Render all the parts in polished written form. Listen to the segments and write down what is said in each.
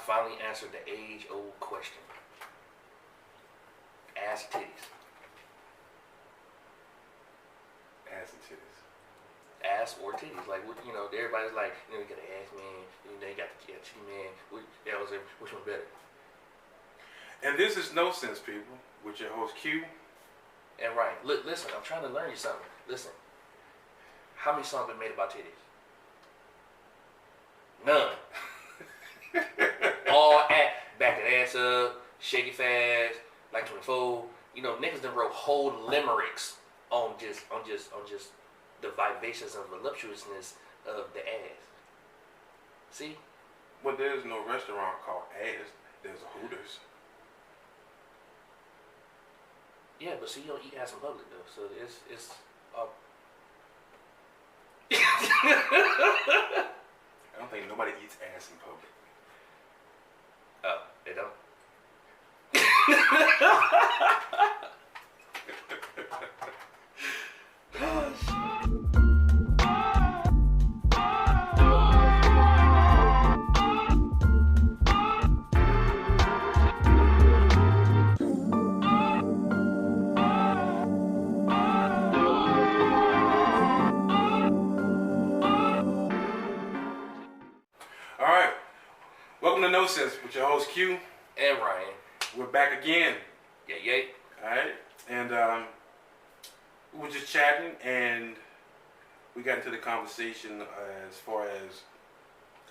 finally answered the age-old question. Ass or titties? Ass and titties. Ass or titties? Like, you know, everybody's like, you know, you got the ass man, you know, you got the titty man. Which one better? And this is No Sense, people, with your host Q. And Ryan, look, listen, I'm trying to learn you something. Listen, how many songs been made about titties? None. All back that ass up, shake it fast, like 24. You know, niggas done wrote whole limericks on just the vivacious and voluptuousness of the ass. See? Well, there's no restaurant called Ass. There's a Hooters. Yeah, but see, you don't eat ass in public though, so it's. I don't think nobody eats ass in public. Oh, they don't. No Sense with your host Q and Ryan. We're back again. Yay. Alright. And we were just chatting and we got into the conversation as far as,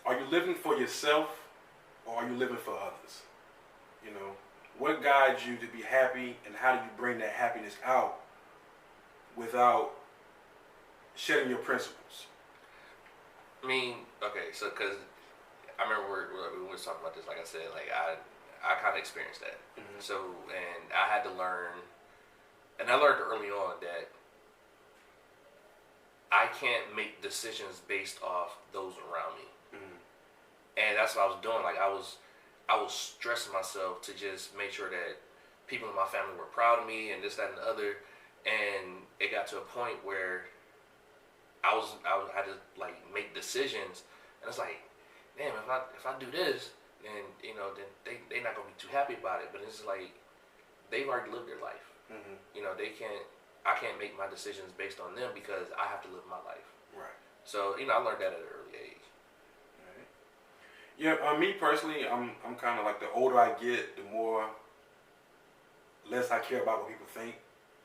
are you living for yourself or are you living for others? You know, what guides you to be happy and how do you bring that happiness out without shedding your principles? I mean, okay, so because I remember we were talking about this, like I said, like I kind of experienced that. Mm-hmm. So, and I had to learn, and I learned early on that I can't make decisions based off those around me. Mm-hmm. And that's what I was doing. Like I was stressing myself to just make sure that people in my family were proud of me and this, that, and the other. And it got to a point where I had to like make decisions, and it's like, damn, if I do this, then you know, then they not gonna be too happy about it. But it's like they've already lived their life. Mm-hmm. You know, I can't make my decisions based on them because I have to live my life. Right. So you know, I learned that at an early age. Right. Yeah, me personally, I'm kind of like the older I get, the less I care about what people think.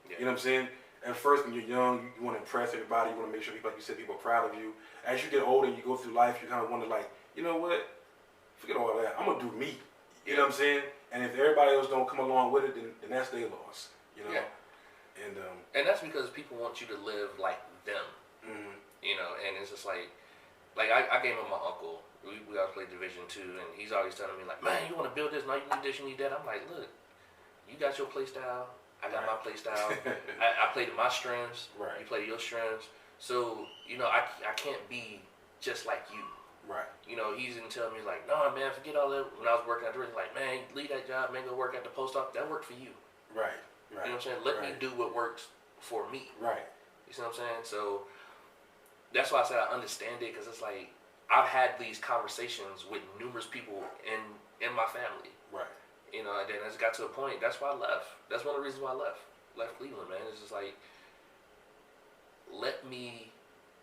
Yeah. You know what I'm saying? At first, when you're young, you want to impress everybody. You want to make sure people, like you said, people are proud of you. As you get older and you go through life, you kind of wonder, like, you know what? Forget all that. I'm gonna do me. You know what I'm saying? And if everybody else don't come along with it, then that's their loss. You know. Yeah. And that's because people want you to live like them. Mm-hmm. You know, and it's just like I gave him my uncle. We always played Division II, and he's always telling me like, man, you want to build this? No, you need this, you need that. I'm like, look, you got your play style. I got my play style. I play to my strengths. Right. You play to your strengths. So you know, I can't be just like you. Right. You know, he's even telling me like, no, man, forget all that. When I was working at the like, man, leave that job, man, go work at the post office. That worked for you. Right. Right. You know what I'm saying? Let me do what works for me. Right. You see what I'm saying? So that's why I said I understand it, because it's like I've had these conversations with numerous people in my family. Right. You know, and then it's got to a point. That's why I left. That's one of the reasons why I left Cleveland, man. It's just like, let me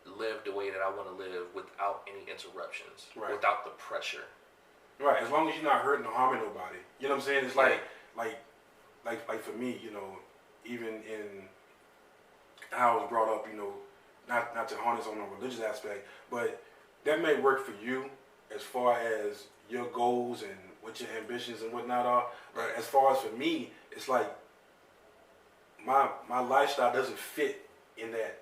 live the way that I want to live without any interruptions, without the pressure. Right, as long as you're not hurting or harming nobody. You know what I'm saying? It's like for me, you know, even in how I was brought up, you know, not to harness on the religious aspect, but that may work for you as far as your goals and what your ambitions and whatnot are. But as far as for me, it's like my lifestyle doesn't fit in that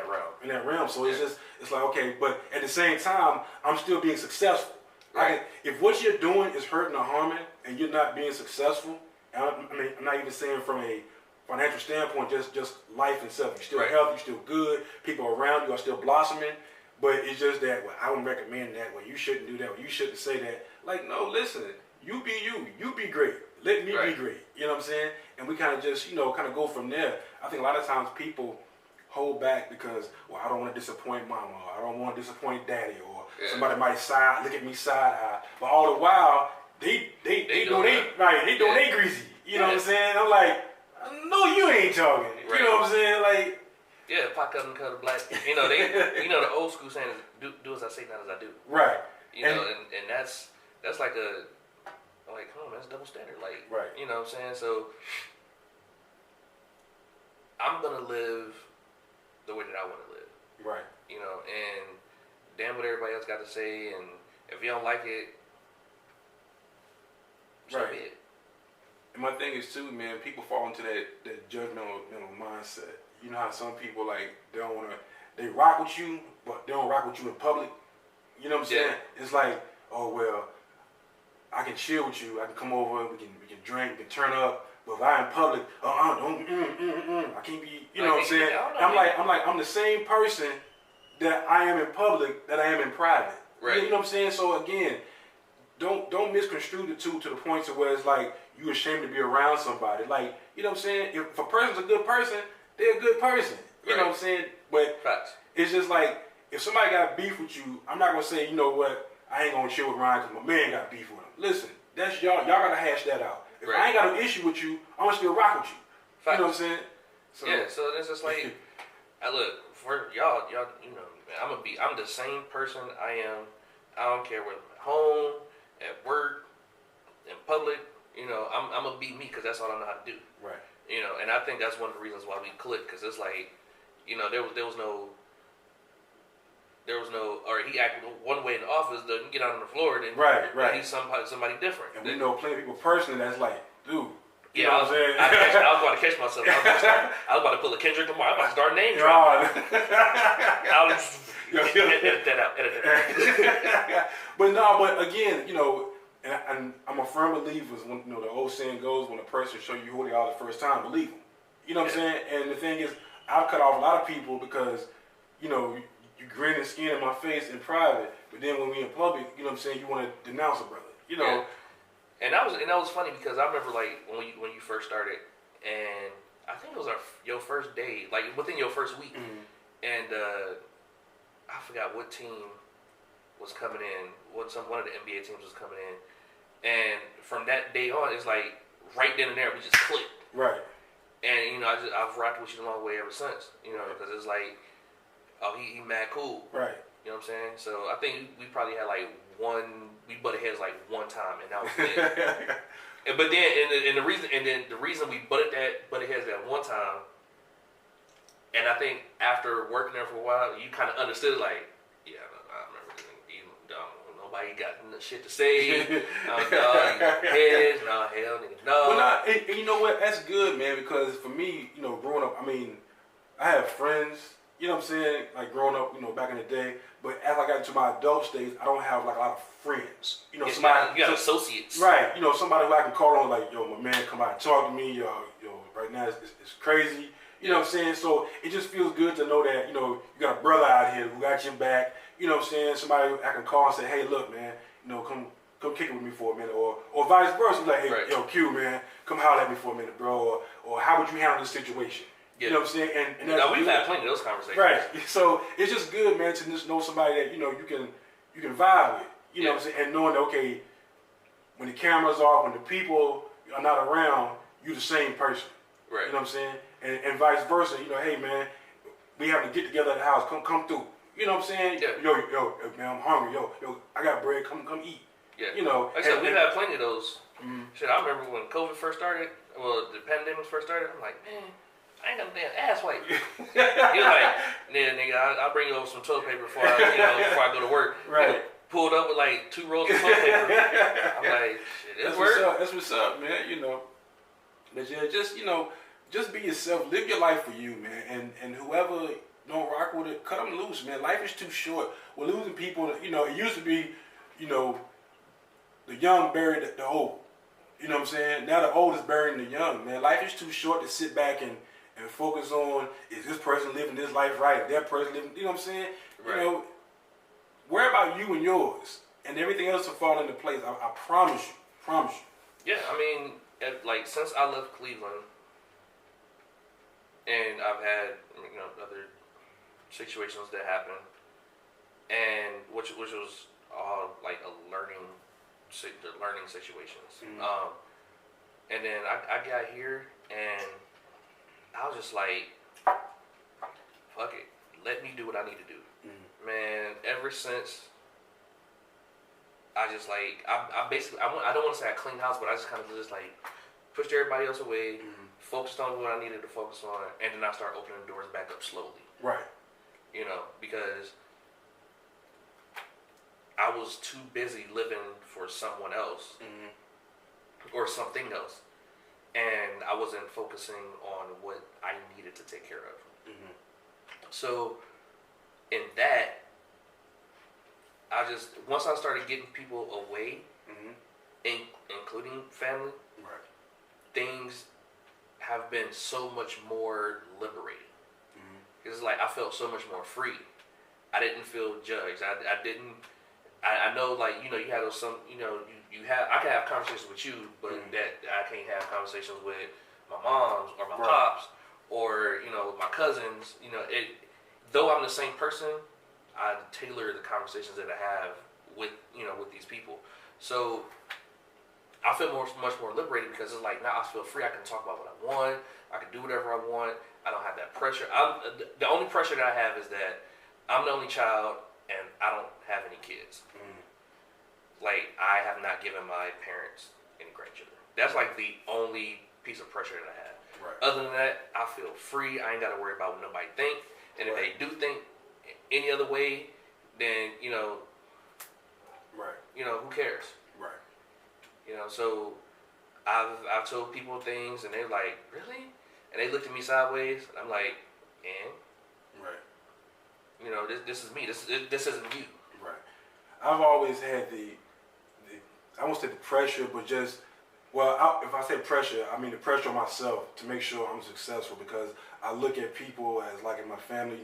realm. So it's like, okay, but at the same time, I'm still being successful. Right. If what you're doing is hurting or harming and you're not being successful, I'm not even saying from a financial standpoint, just life itself. You're still healthy, you're still good, people around you are still blossoming, but it's just that, well, I wouldn't recommend that, well, you shouldn't do that, well, you shouldn't say that. Like, no, listen, you be great. Let me be great. You know what I'm saying? And we kind of just, you know, kind of go from there. I think a lot of times people hold back because, well, I don't want to disappoint mama, or I don't want to disappoint daddy, or Yeah. somebody might look at me side eye. But all the while, they doing they greasy. You know what I'm saying? I'm like, no, you ain't talking. Right. You know what I'm saying? Like, yeah, pot cut and cut a black. You know the old school saying is do as I say, not as I do. Right. You know, and that's like a like, come on, that's double standard. Like, right. You know what I'm saying? So I'm gonna live the way that I want to live. Right. You know, and damn what everybody else got to say, and if you don't like it, so right. be it. And my thing is too, man, people fall into that judgmental mindset. You know how some people like they rock with you, but they don't rock with you in public. You know what I'm saying? It's like, oh well, I can chill with you. I can come over. We can drink. We can turn up. But if I'm in public, don't. I can't be. You know what I'm saying? I'm the same person that I am in public that I am in private. Right. You know what I'm saying? So again, don't misconstrue the two to the point to where it's like you ashamed to be around somebody. Like, you know what I'm saying? If a person's a good person, they're a good person. You know what I'm saying? But Facts. It's just like, if somebody got beef with you, I'm not gonna say, you know what, I ain't gonna chill with Ryan because my man got beef with him. Listen, that's y'all gotta hash that out. If I ain't got an issue with you, I'm gonna still rock with you. Facts. You know what I'm saying? So, yeah, so it's just like, I look, for y'all, you know, I'm the same person I am. I don't care whether I'm at home, at work, in public. You know, I'm gonna be me because that's all I know how to do. Right. You know, and I think that's one of the reasons why we click, because it's like, you know, there was no, or he acted one way in the office, doesn't get out on the floor, then right. he's somebody different. And we know plenty of people personally that's like, dude. You know what I'm saying? I was about to catch myself. I was about to pull a Kendrick Lamar. I was about to start a name drop. Edit that out. But again, you know, and I'm a firm believer, when, you know, the old saying goes, when a person show you who they are the first time, believe them. You know what I'm saying? And the thing is, I've cut off a lot of people because, you know, you grin and skin in my face in private, but then when we in public, you know what I'm saying, you want to denounce a brother. You know. Yeah. And that was funny because I remember like when you first started, and I think it was your first day, like within your first week, and I forgot what team was coming in. One of the NBA teams was coming in, and from that day on, it's like right then and there we just clicked. Right. And you know I've rocked with you the long way ever since. You know, because it's like, oh, he mad cool. Right. You know what I'm saying? So I think we probably had like we butted heads like one time, and that was it. But then, the reason we butted heads that one time, and I think after working there for a while, you kind of understood, like, yeah, I remember this nigga, nobody got shit to say. Heads, no, hell, nigga, no. Well, and you know what? That's good, man, because for me, you know, growing up, I mean, I have friends, you know what I'm saying, like growing up, you know, back in the day. But as I got into my adult stage, I don't have like a lot of friends. You know, you got associates. Right. You know, somebody who I can call on, like, yo, my man, come out and talk to me. Yo, right now it's crazy. You know what I'm saying? So it just feels good to know that, you know, you got a brother out here who got your back. You know what I'm saying? Somebody I can call and say, hey, look, man, you know, come kick it with me for a minute, or vice versa. Like, hey, yo, Q, man, come holler at me for a minute, bro. Or how would you handle this situation? Yeah. You know what I'm saying? And that's we've had plenty of those conversations. Right. So it's just good, man, to just know somebody that, you know, you can vibe with. You know what I'm saying? And knowing that, okay, when the camera's off, when the people are not around, you're the same person. Right. You know what I'm saying? And vice versa. You know, hey, man, we have to get together at the house. Come through. You know what I'm saying? Yeah. Yo, man, I'm hungry. Yo, I got bread. Come eat. Yeah. You know. Like I said, we've had plenty of those. Shit, I remember when COVID first started, the pandemic first started, I'm like, man, I ain't got no damn ass wipe. He was like, yeah, nigga, I'll bring you over some toilet paper before I go to work. Right. Pulled up with like 2 rolls of toilet paper. I'm like, shit, that's what's up. That's what's up, man. You know, but yeah, just be yourself. Live your life for you, man. And whoever don't rock with it, cut them loose, man. Life is too short. We're losing people. You know, it used to be, you know, the young buried the old. You know what I'm saying? Now the old is burying the young, man. Life is too short to sit back and focus on, is this person living this life right? Is that person living, you know what I'm saying? Right. You know, worry about you and yours, and everything else will fall into place. I promise you. Yeah, I mean, like, since I left Cleveland, and I've had other situations that happen, and which was all like the learning situations. Mm-hmm. And then I got here and I was just like, fuck it, let me do what I need to do. Mm-hmm. Man, ever since I just like I basically I don't want to say I cleaned house, but I just kind of just like pushed everybody else away, focused on what I needed to focus on, and then I started opening the doors back up slowly. Right. Because I was too busy living for someone else or something else, and I wasn't focusing on what I needed to take care of. Mm-hmm. So in that, once I started getting people away, including family, right, things have been so much more liberating. It's like I felt so much more free. I didn't feel judged. I know, like, you have those I can have conversations with you, but that I can't have conversations with my moms or my pops or my cousins. Though I'm the same person, I tailor the conversations that I have with these people. So I feel much more liberated because it's like now I feel free. I can talk about what I want. I can do whatever I want. I don't have that pressure. The only pressure that I have is that I'm the only child and I don't have any kids. Like, I have not given my parents any grandchildren. That's like the only piece of pressure that I have. Right. Other than that, I feel free. I ain't got to worry about what nobody think. And if they do think any other way, then who cares? Right. So I've told people things and they're like, really? And they looked at me sideways. And I'm like, and? Right. This is me. This isn't you. Right. I've always had I won't say the pressure, but just, if I say pressure, I mean the pressure on myself to make sure I'm successful, because I look at people as like in my family,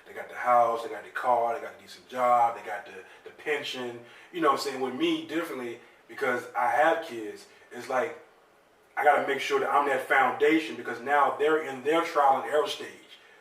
they got the house, they got the car, they got a decent job, they got the pension, what I'm saying? With me, differently, because I have kids, it's like, I got to make sure that I'm that foundation, because now they're in their trial and error stage.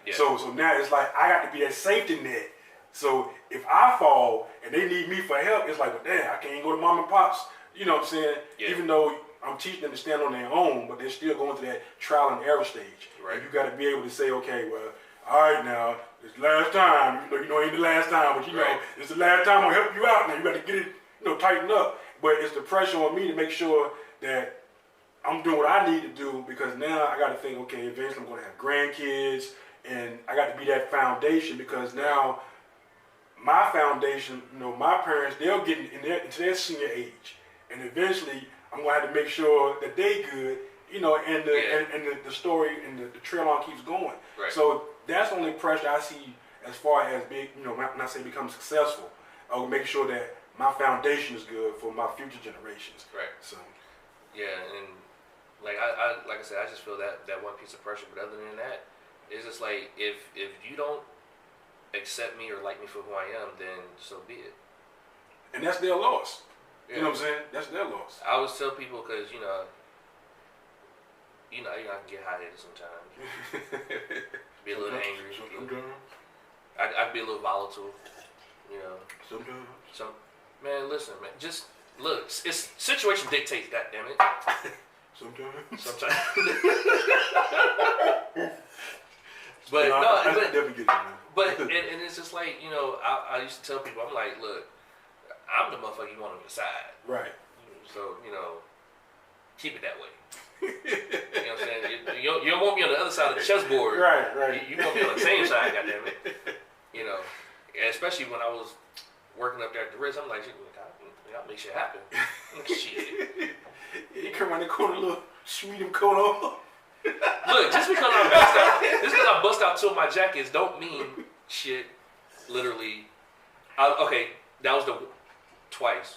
Yeah. So now it's like, I got to be that safety net. So if I fall and they need me for help, it's like, well, damn, I can't go to mom and pops. You know what I'm saying? Yeah. Even though I'm teaching them to stand on their own, but they're still going through that trial and error stage. Right. And you got to be able to say, okay, well, all right, now, it's the last time. It ain't the last time, but it's the last time I'll help you out. Now you got to get it, tighten up. But it's the pressure on me to make sure that I'm doing what I need to do, because now I got to think, okay, eventually I'm going to have grandkids, and I got to be that foundation, because now my foundation, my parents, they're getting into their senior age, and eventually I'm going to have to make sure that they good, and the story and the trail on keeps going. Right. So that's the only pressure I see as far as when I say become successful. I will make sure that my foundation is good for my future generations. Right. So. Yeah, and like I said, I just feel that one piece of pressure. But other than that, it's just like if you don't accept me or like me for who I am, then so be it. And that's their loss. Yeah. You know what I'm saying? That's their loss. I always tell people, because I can get hot-headed sometimes. Be a little angry. I'd be a little volatile. Sometimes. Man, listen, man. Just look. It's situation dictates. God damn it. Sometimes. But but it's just like I used to tell people, I'm like, look, I'm the motherfucker you want on your side. Right. So keep it that way. You know what I'm saying? You don't want me on the other side of the chessboard. Right. You want me on the same side, goddammit. Especially when I was working up there at the Ritz, I'm like, I'll make shit happen. Shit. You come around the corner, a little sweet and coat on. Look, just because I bust out two of my jackets don't mean shit. Literally. Okay, that was the twice.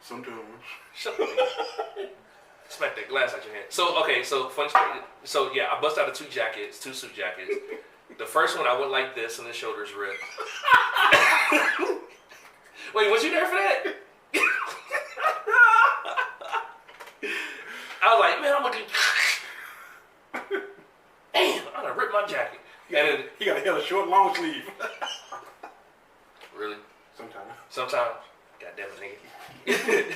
Sometimes. Shut up. Smack that glass out your hand. So funny story. So yeah, I bust out the two suit jackets. The first one I went like this and the shoulders ripped. Wait, was you there for that? I was like, man, I'm looking. Damn, I done ripped my jacket. He got a hell of short, long sleeve. Really? Sometimes. God damn it, nigga.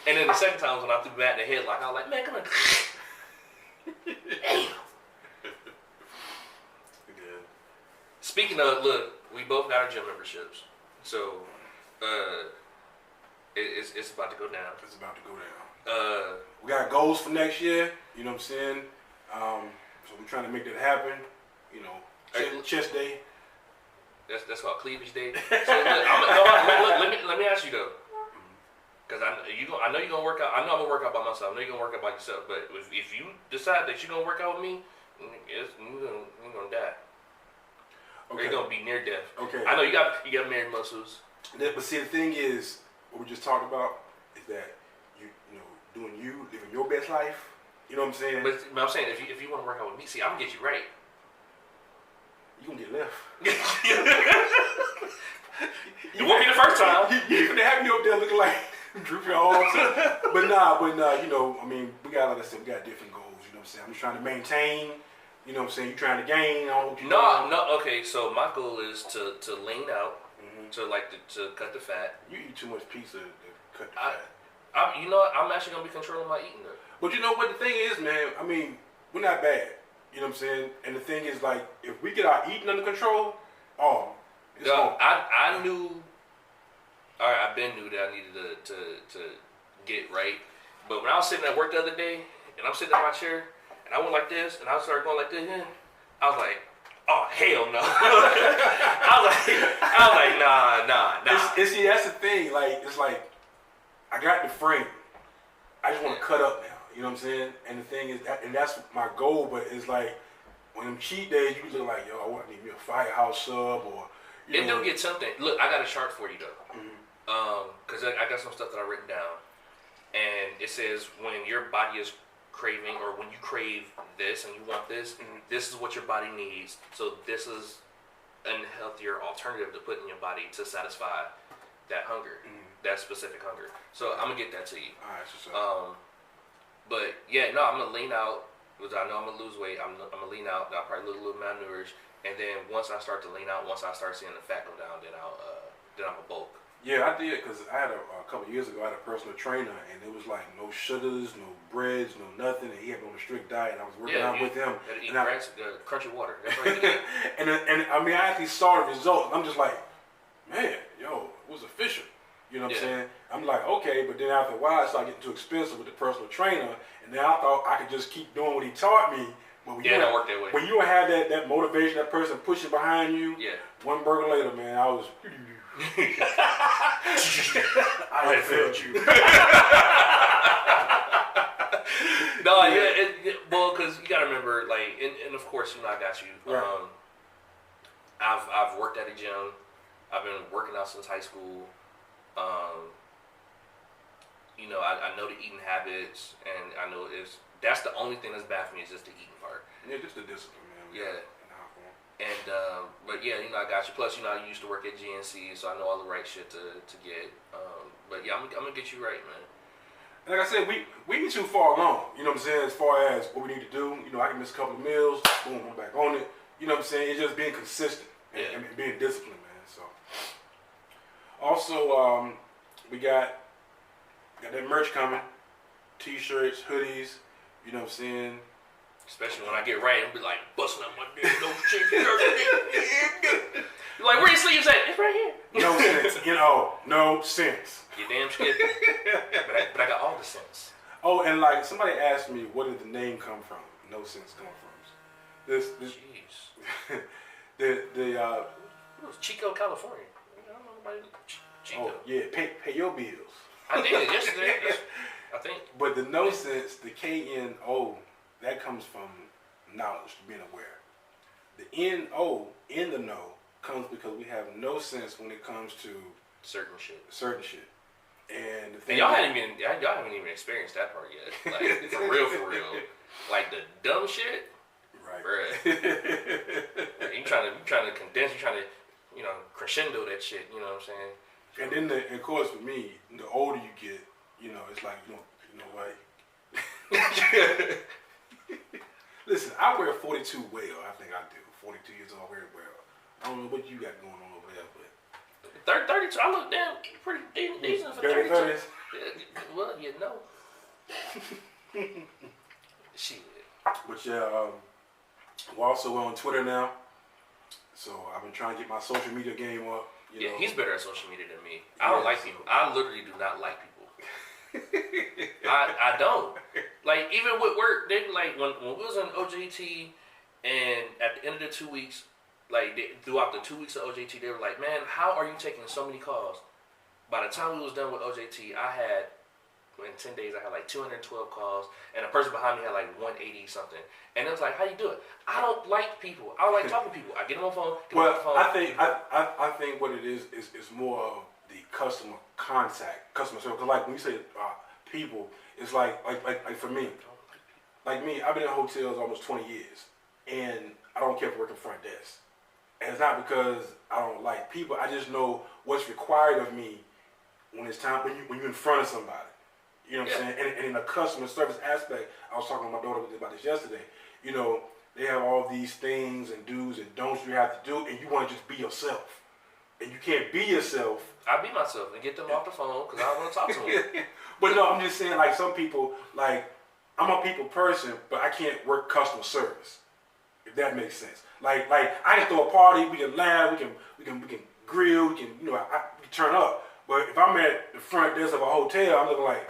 And then the second time was when I threw back the headlock. I was like, man, come on. Damn. Good. Speaking of, look, we both got our gym memberships. So, it's about to go down. It's about to go down. We got goals for next year. You know what I'm saying? So we're trying to make that happen. You know, chest day. That's called cleavage day. So look, let me ask you though, because I know you're gonna work out. I know I'm gonna work out by myself. I know you're gonna work out by yourself. But if you decide that you're gonna work out with me, you're gonna die. Okay. Or you're gonna be near death. Okay. I know you got married muscles. But see, the thing is, what we just talked about is that living your best life. You know what I'm saying? But I'm saying if you want to work out with me, see, I'm gonna get you right. You gonna get left. It won't be the first time. You gonna have me up there looking like droopy arms. But nah, you know, I mean, we got, like I said, we got different goals. You know what I'm saying? I'm just trying to maintain. You know what I'm saying? You trying to gain? I don't know what you No. Okay, so my goal is to lean out, to cut the fat. You eat too much pizza to cut the fat. I'm actually gonna be controlling my eating though. But you know what the thing is, man? I mean, we're not bad. You know what I'm saying? And the thing is, like, if we get our eating under control, it's on. I knew. All right, I've been knew that I needed to get right. But when I was sitting at work the other day, and I'm sitting in my chair, and I went like this, and I started going like this, I was like, oh hell no! I was like, nah. See, that's the thing. Like, it's like, I got the frame. I just want to cut up now. You know what I'm saying? And the thing is, and that's my goal. But it's like, when them cheat days, you look like, yo, I want to need me a Firehouse sub or. It do get something. Look, I got a chart for you though, because I got some stuff that I written down, and it says when your body is craving, or when you crave this and you want this, this is what your body needs. So this is a healthier alternative to put in your body to satisfy that hunger, that specific hunger. So I'm gonna get that to you. All right, so. But yeah, no, I'm gonna lean out because I know I'm gonna lose weight. I'm gonna lean out. I'll probably look a little malnourished, and then once I start to lean out, once I start seeing the fat go down, then I'm a bulk. Yeah, I did, because I had a couple of years ago, I had a personal trainer, and it was like no sugars, no breads, no nothing, and he had me on a strict diet, and I was working out with him. Eat crunchy water. That's right. and I mean, I actually saw the results. I'm just like, man, yo, it was official. You know what I'm saying? I'm like, okay, but then after a while, it started getting too expensive with the personal trainer, and then I thought I could just keep doing what he taught me. But when that worked that way. When you have that motivation, that person pushing behind you, one burger later, man, I was. I failed you. No, well, because you gotta remember, like, and of course, you know, I got you. Right. I've worked at a gym. I've been working out since high school. You know, I know the eating habits, and I know that's the only thing that's bad for me is just the eating part. Yeah, just the discipline, man. Yeah. And but yeah, you know, I got you. Plus, you know, I used to work at GNC, so I know all the right shit to get. But yeah, I'm gonna get you right, man. And like I said, we ain't too far along. You know what I'm saying? As far as what we need to do, you know, I can miss a couple of meals, boom, I'm back on it. You know what I'm saying? It's just being consistent and being disciplined, man. So. Also, we got that merch coming, T-shirts, hoodies. You know what I'm saying? Especially when I get right, I'll be like busting up my dick, no shit. You're like, where your sleeves at? It's right here. No sense. You know, no sense. You damn straight. But I got all the sense. Oh, and like somebody asked me, where did the name come from? No sense come from. This. Jeez. the it was Chico, California. I don't know nobody. Chico. Oh yeah, pay your bills. I did yesterday. I think. But the no sense, the KNO, that comes from knowledge, being aware. The NO in the know comes because we have no sense when it comes to certain shit. And the thing y'all haven't even experienced that part yet. Like for real. Like the dumb shit. Right. Bruh. you trying to condense, you trying to, you know, crescendo that shit, you know what I'm saying? And then of course for me, the older you get, you know, it's like, you know what? Listen, I wear 42 well. I think I do. 42 years old, I wear it well. I don't know what you got going on over there, but 32. I look damn pretty decent for 32. 30s. Well, you know. Shit. But yeah, we're also on Twitter now. So I've been trying to get my social media game up. You know. He's better at social media than me. I don't like people. I literally do not like people. I don't. Like, even with work, they like when we was on OJT, and at the end of the 2 weeks, like throughout the 2 weeks of OJT, they were like, "Man, how are you taking so many calls?" By the time we was done with OJT, I had in 10 days I had like 212 calls, and the person behind me had like 180 something. And it was like, "How you do it?" I don't like people. I don't like talking to people. I get them on the phone. I think what it is more of the customer contact, customer service. Like when you say people, it's like for me, like me, I've been in hotels almost 20 years, and I don't care for working front desk. And it's not because I don't like people. I just know what's required of me when it's time when you're in front of somebody. You know what I'm saying? And in a customer service aspect, I was talking to my daughter about this yesterday. You know, they have all these things and do's and don'ts you have to do, and you want to just be yourself. And you can't be yourself. I be myself and get them off the phone because I want to talk to them. But no, I'm just saying, like, some people, like, I'm a people person, but I can't work customer service. If that makes sense. Like I can throw a party, we can laugh, we can grill, we can we can turn up. But if I'm at the front desk of a hotel, I'm looking like,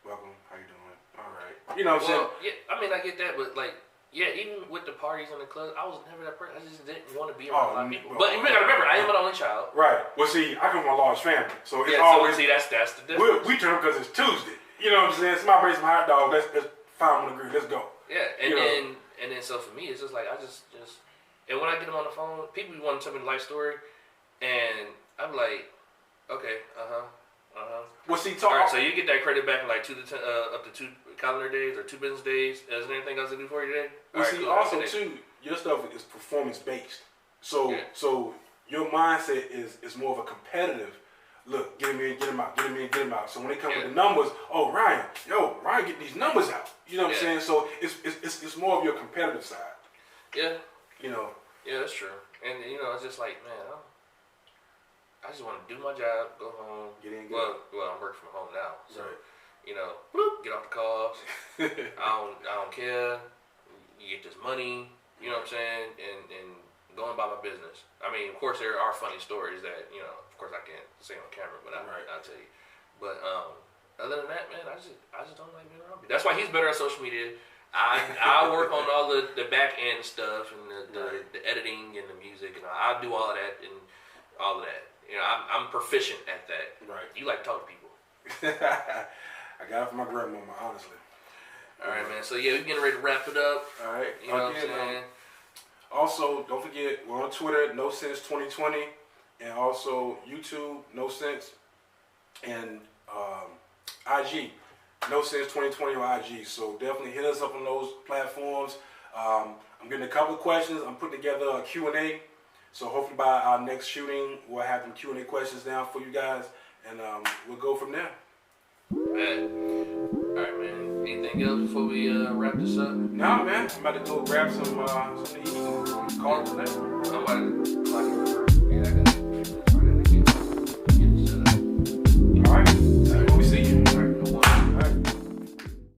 "Welcome, how you doing? All right." You know what I'm saying? Yeah, I mean, I get that, but like, yeah, even with the parties and the clubs, I was never that person. I just didn't want to be around a lot of people. But you gotta remember, I am an only child. Right. Well, see, I come from a large family, so it's always that's the difference. We turn up because it's Tuesday. You know what I'm saying? Somebody bring some hot dog. Let's find one agree. Let's go. Yeah, and then so for me, it's just like I just and when I get them on the phone, people want to tell me the life story, and I'm like, okay, Well, see, all right, so you get that credit back in like up to 2 calendar days or 2 business days. Is there anything else to do for you today? Well, see, also too, your stuff is performance based. So your mindset is more of a competitive. Look, get him in, get him out, get him in, get him out. So when they come with the numbers, oh Ryan get these numbers out. You know what I'm saying? So it's more of your competitive side. Yeah. You know. Yeah, that's true. And it's just like, man, I just want to do my job, go home. Get in. Well, I'm working from home now, so right. Whoop, get off the calls. I don't care. You get this money. You know what I'm saying? And going about my business. I mean, of course, there are funny stories that of course, I can't say on camera, but I'll tell you. But other than that, man, I just don't like being around people. That's why he's better at social media. I work on all the back end stuff and the editing and the music, and I do all of that and all of that. I'm proficient at that. Right. You like to talk to people. I got it from my grandmama, honestly. All right, man. So yeah, we're getting ready to wrap it up. All right. You know what I'm saying? Also, don't forget, we're on Twitter, No Sense 2020, and also YouTube, No Sense, and IG, No Sense 2020 on IG. So definitely hit us up on those platforms. I'm getting a couple of questions. I'm putting together a Q&A. So hopefully by our next shooting, we'll have some Q&A questions down for you guys, and we'll go from there. All right, man. Anything else before we wrap this up? Nah, man. I'm about to go grab some to eat and call it a day. I'm about to clock it. Yeah, I got